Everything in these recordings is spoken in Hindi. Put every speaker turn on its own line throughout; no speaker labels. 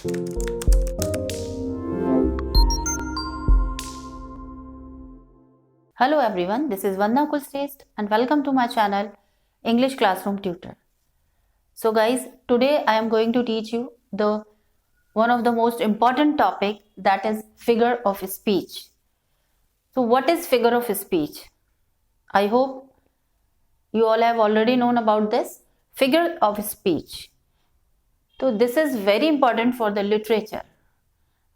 Hello everyone, this is Vandana Kulshrestha and welcome to my channel English Classroom Tutor. So guys, today I am going to teach you one of the most important topic, that is figure of speech. So what is figure of speech? I hope you all have already known about this figure of speech. So this is very important for the literature.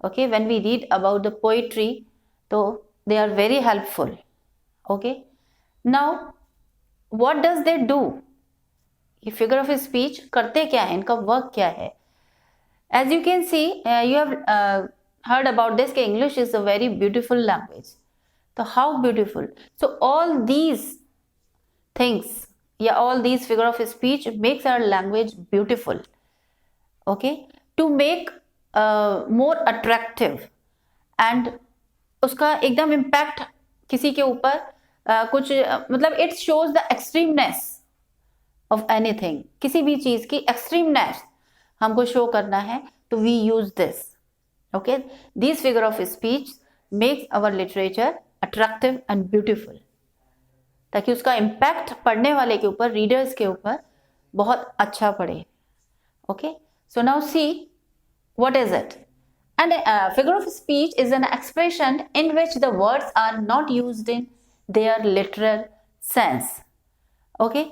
Okay, when we read about the poetry, so they are very helpful. Okay, now what does they do? ये figure of speech करते क्या है, इनका वर्क क्या है? As you can see, you have heard about this कि English is a very beautiful language. So how beautiful? So all these things, all these figure of speech makes our language beautiful. Okay, to make more attractive and उसका एकदम इम्पैक्ट किसी के ऊपर कुछ मतलब it shows the extremeness of anything, किसी भी चीज की एक्सट्रीमनेस हमको शो करना है तो we use this. Okay, this figure of speech makes our literature attractive and beautiful, ताकि उसका इम्पैक्ट पढ़ने वाले के ऊपर, रीडर्स के ऊपर बहुत अच्छा पड़े. Okay, so now see what is it. And figure of speech is an expression in which the words are not used in their literal sense. Okay?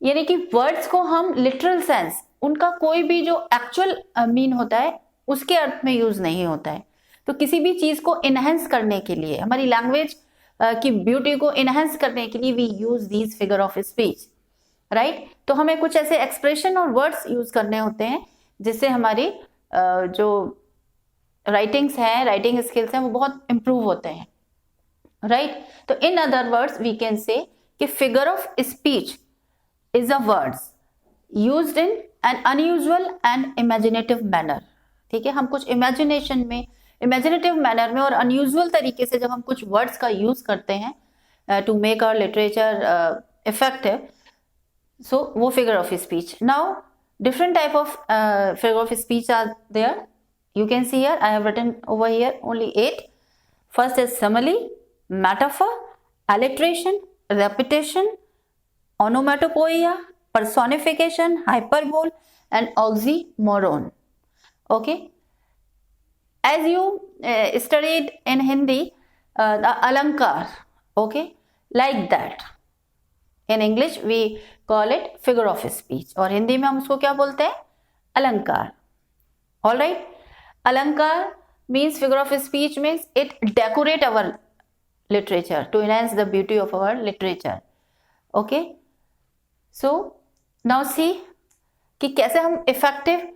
यानी कि words को हम literal sense, उनका कोई भी जो actual mean होता है उसके अर्थ में यूज नहीं होता है. तो किसी भी चीज को enhance करने के लिए, हमारी language की beauty को enhance करने के लिए we use these figure of speech, right? तो हमें कुछ ऐसे expression और words यूज करने होते हैं जिससे हमारी जो राइटिंग्स हैं, राइटिंग स्किल्स हैं, वो बहुत इंप्रूव होते हैं, राइट? तो in other words we can say कि figure of speech is a words used in an unusual and imaginative manner. ठीक है, हम कुछ इमेजिनेशन में, इमेजिनेटिव मैनर में और अनयूजुअल तरीके से जब हम कुछ वर्ड्स का यूज करते हैं to make our literature effective, so वो figure of speech. Now different type of figure of speech are there. You can see here, I have written over here only 8. First is simile, metaphor, alliteration, repetition, onomatopoeia, personification, hyperbole, and oxymoron. Okay, as you studied in Hindi, the alankar, okay, like that. In English we call it figure of speech, और हिंदी में हम उसको क्या बोलते हैं? अलंकार. All right, अलंकार means figure of speech means it decorate our literature to enhance the beauty of our literature. Okay, so now see कि कैसे हम effective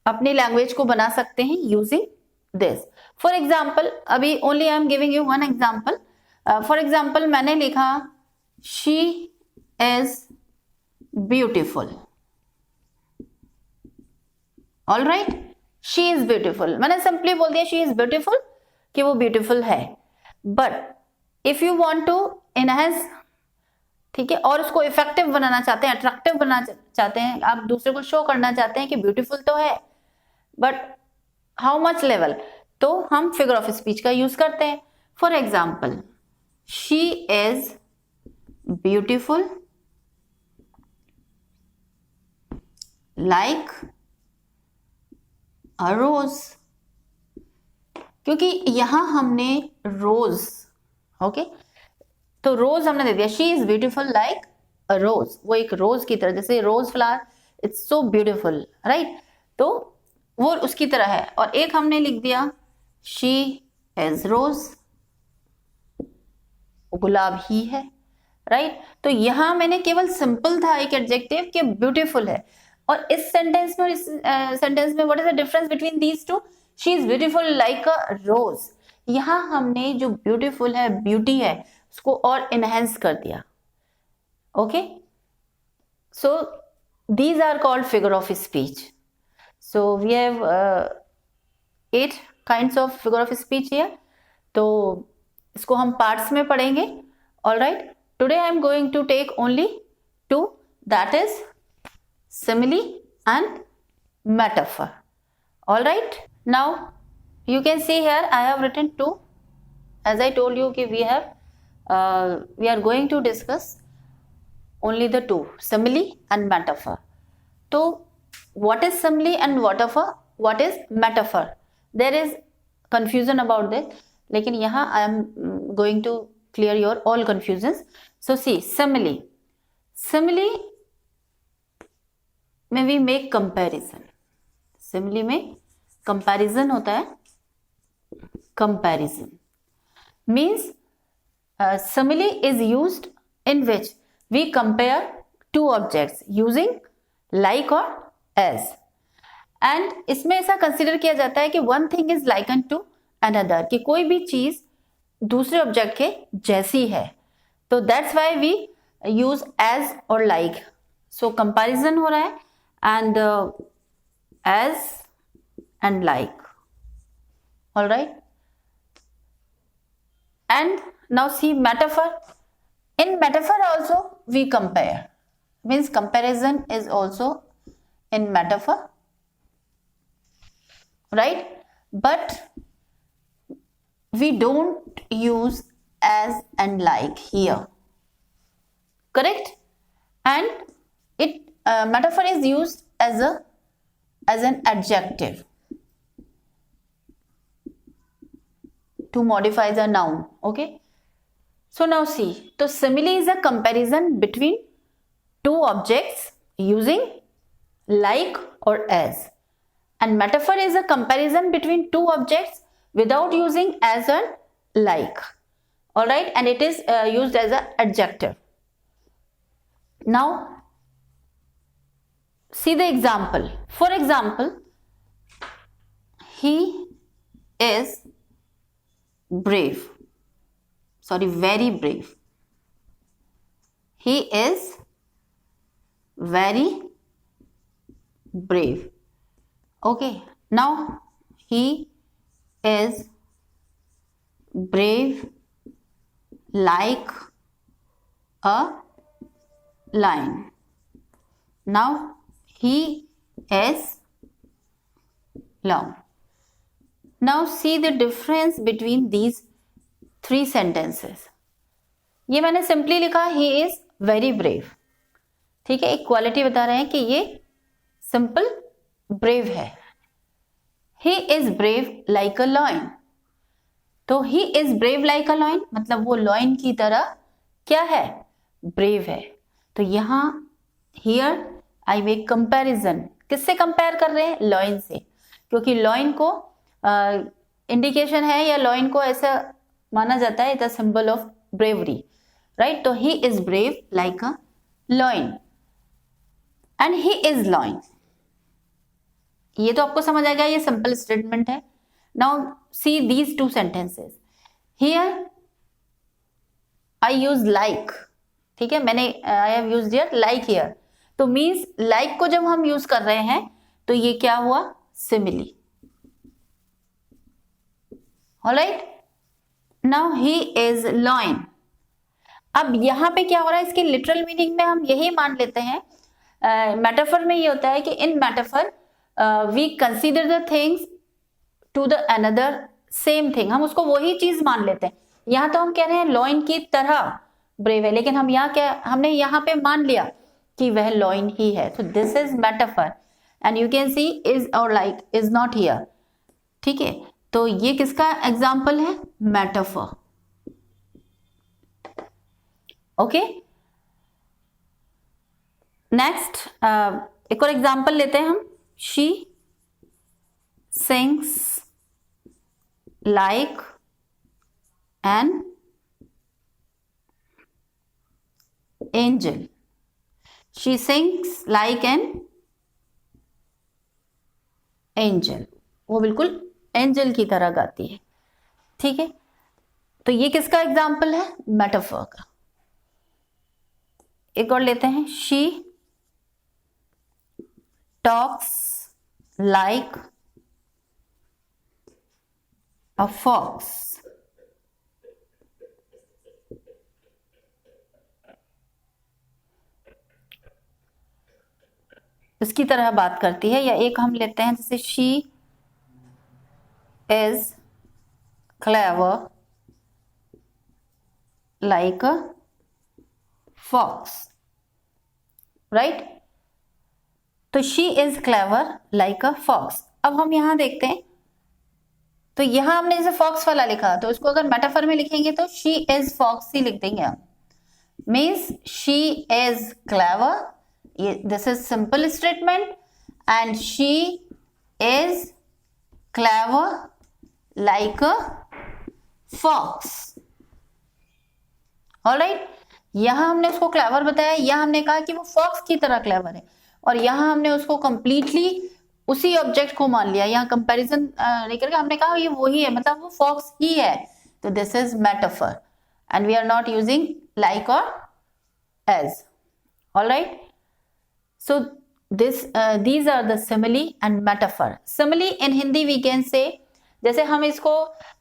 अपनी लैंग्वेज को बना सकते हैं using this. For example, अभी only I am giving you one example. For example, मैंने लिखा she is beautiful. All right, she is beautiful. मैंने सिंपली बोल दिया she is beautiful कि वो beautiful है. But if you want to enhance, ठीक है, और उसको इफेक्टिव बनाना चाहते हैं, अट्रैक्टिव बनाना चाहते हैं, आप दूसरे को शो करना चाहते हैं कि ब्यूटीफुल तो है, बट हाउ मच लेवल, तो हम फिगर ऑफ स्पीच का यूज करते हैं. For example, she is beautiful like a rose. क्योंकि यहां हमने रोज, ओके, तो रोज हमने दे दिया. She is beautiful like a rose, वो एक रोज की तरह, जैसे rose flower it's so beautiful, right? तो वो उसकी तरह है. और एक हमने लिख दिया शी इज रोज, गुलाब ही है, राइट? तो यहां मैंने केवल सिंपल था एक एडजेक्टिव कि ब्यूटीफुल है, और इस सेंटेंस में और इस सेंटेंस में what is the difference between these two? She is beautiful like a rose. यहां हमने जो ब्यूटीफुल है, ब्यूटी है, उसको और एनहेंस कर दिया. Okay, so these are called figure of speech. So we have 8 kinds of figure of speech here. तो इसको हम पार्ट्स में पढ़ेंगे. All right, today I am going to take only 2, that is simile and metaphor. All right, now you can see here I have written two. As I told you कि we are going to discuss only the two, simile and metaphor. So what is simile and what is metaphor? There is confusion about this, लेकिन यहाँ I am going to clear your all confusions. So see, simile में we make comparison. simile में comparison होता है. Comparison means simile is used in which we compare two objects using like or as. And इसमें ऐसा कंसिडर किया जाता है कि one thing is likened to another, कि कोई भी चीज दूसरे ऑब्जेक्ट के जैसी है, तो that's why we use as और like. So comparison हो रहा है and as and like. All right. And now see metaphor. In metaphor also we compare. Means comparison is also in metaphor, right? But we don't use as and like here, correct? And it metaphor is used as an adjective to modify the noun. Okay, so now see, so simile is a comparison between two objects using like or as, and metaphor is a comparison between two objects without using as and like. All right, and it is used as an adjective. Now see the example. For example, he is brave. Sorry, very brave. He is very brave. Okay, now he is brave like a lion. Now he is long. Now see the difference between these three sentences. ये मैंने सिंपली लिखा he is very brave. ठीक है, एक क्वालिटी बता रहे हैं कि ये सिंपल ब्रेव है. he is brave like a lion. तो he is brave like a lion मतलब वो लॉयन की तरह क्या है, ब्रेव है. तो यहाँ here I make comparison. किससे कंपेयर कर रहे हैं, लॉयन से, क्योंकि लॉयन को इंडिकेशन है या लॉयन को ऐसा माना जाता है, it is symbol of bravery, right. तो he is brave like a lion and he is lion. ये तो आपको समझ आएगा, ये सिंपल स्टेटमेंट है. Now see these two sentences. Here I use like. ठीक है, मैंने I have used here like here. तो मीन्स लाइक को जब हम यूज कर रहे हैं तो ये क्या हुआ, simile. Alright, now he is lion. अब यहां पे क्या हो रहा है, इसके लिटरल मीनिंग में हम यही मान लेते हैं. मेटाफर में ये होता है कि in metaphor we consider the things to the another same thing. हम उसको वही चीज मान लेते हैं. यहां तो हम कह रहे हैं लॉयन की तरह ब्रेव है, लेकिन हम यहाँ क्या, हमने यहाँ पे मान लिया कि वह लॉयन ही है. तो this is metaphor and you can see is और लाइक इज नॉट हियर. ठीक है, तो ये किसका एग्जाम्पल है, मेटाफर. ओके, नेक्स्ट एक और एग्जाम्पल लेते हैं हम. She sings like an angel. She sings like an angel. वो बिल्कुल एंजल की तरह गाती है. ठीक है, तो ये किसका एग्जाम्पल है, मेटाफर का. एक और लेते हैं. She talks like a fox. उसकी तरह बात करती है, या एक हम लेते हैं जैसे she is clever like a fox, right. तो she is clever like a fox. अब हम यहां देखते हैं, तो यहां हमने जैसे फॉक्स वाला लिखा, तो इसको अगर मेटाफर में लिखेंगे तो शी इज फॉक्स ही लिख देंगे हम। Means she is clever, this is simple statement, and she is clever like a fox. Alright, यहां हमने उसको क्लेवर बताया, यहां हमने कहा कि वो फॉक्स की तरह क्लेवर है, और यहां हमने उसको कंप्लीटली उसी ऑब्जेक्ट को मान लिया, यहाँ कंपैरिजन नहीं करके हमने कहा ये वही है, मतलब वो फॉक्स ही है। तो this is metaphor and we are not using like और as. Alright, so these are the simile and metaphor. Simile in Hindi we can say, जैसे हम इसको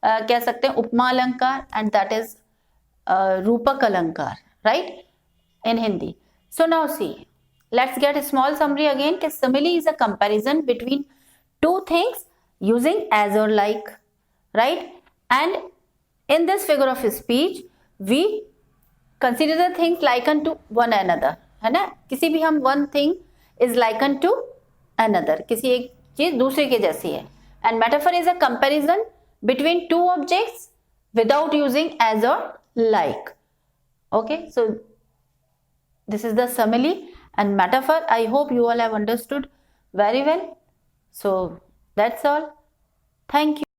कह सकते हैं उपमा अलंकार, एंड दैट इज रूपक अलंकार, right, in Hindi. So now see, let's get a small summary again. कि simile is a comparison between two things using as or like, right? And in this figure of speech we consider the things likened to one another, है ना। किसी भी हम one thing is likened to another, किसी एक चीज दूसरे के जैसी है। And metaphor is a comparison between two objects without using as or like. Okay, so this is the simile and metaphor. I hope you all have understood very well. So that's all. Thank you.